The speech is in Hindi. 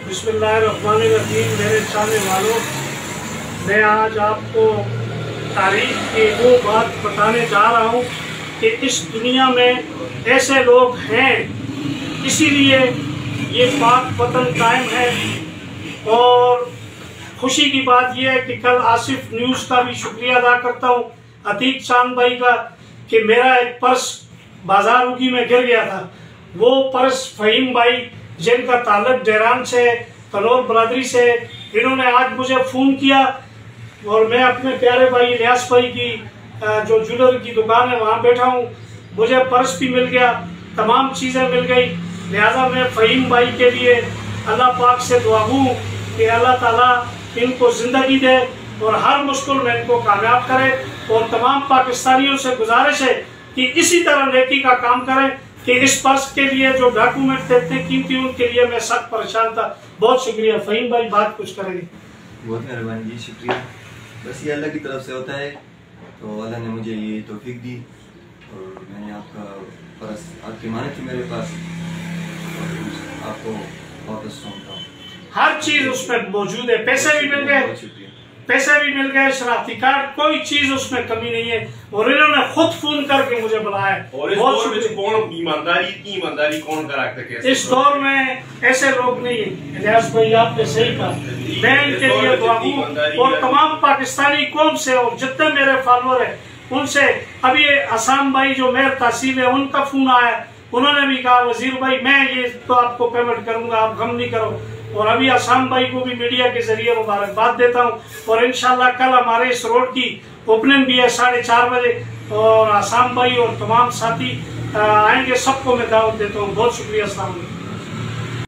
बिस्मिल्लाहिर्रहमानिर्रहीम। मेरे चाहने वालों, मैं आज आपको तारीख की वो बात बताने जा रहा हूँ कि इस दुनिया में ऐसे लोग हैं, इसीलिए ये पाक वतन कायम है। और खुशी की बात यह है कि कल आसिफ न्यूज़ का भी शुक्रिया अदा करता हूँ, अतीक चांद भाई का, कि मेरा एक पर्स बाजार रुकी में गिर गया था। वो पर्स फ़हीम भाई, जिनका ताल्लुक डेरान से, कनौर बरादरी से, इन्होंने आज मुझे फ़ोन किया और मैं अपने प्यारे भाई इलियास भाई की जो ज्वेलरी की दुकान है वहाँ बैठा हूँ। मुझे पर्स भी मिल गया, तमाम चीज़ें मिल गई। लिहाजा मैं फ़हीम भाई के लिए अल्लाह पाक से दुआ हूँ कि अल्लाह ताला इनको ज़िंदगी दे और हर मुश्किल में इनको कामयाब करे। और तमाम पाकिस्तानियों से गुजारिश है कि इसी तरह नेकी का काम करें कि इस पर्स के लिए जो डॉक्यूमेंट इतने कीमती, उनके लिए मैं सख्त परेशान था। बहुत शुक्रिया। फ़हीम भाई बात कुछ करेंगे। बहुत मेहरबानी जी, शुक्रिया। बस ये अल्लाह की तरफ से होता है, तो अल्लाह ने मुझे ये तौफीक दी और मैंने आपका पर्स, आपकी माने थी मेरे पास, और आपको वापस सौंपता हूँ। हर चीज़ उसमें मौजूद है, पैसे भी मिल गए, पैसे भी मिल गए, शनाख्ती कार्ड, कोई चीज उसमें कमी नहीं है। और इन्होंने खुद फोन करके मुझे बुलाया। और इस दौर में कौन ईमानदारी कौन करा सकता है? इस दौर में ऐसे लोग नहीं है। इलियास भाई आपने सही कहा, मैं इनके लिए दुआ हूं और तमाम पाकिस्तानी कौम से और जितने मेरे फॉलोअर है उनसे। अभी आसाम भाई जो मेयर तहसील है, उनका फोन आया, उन्होंने भी कहा वजीर भाई मैं ये तो आपको पेमेंट करूंगा, आप गम नहीं करो। और अभी आसाम भाई को भी मीडिया के जरिए मुबारकबाद देता हूँ। और इंशाल्लाह कल हमारे इस रोड की ओपनिंग भी है 4:30 बजे, और आसाम भाई और तमाम साथी आएंगे, सबको मैं दावत देता हूँ। बहुत शुक्रिया। अस्सलाम वालेकुम।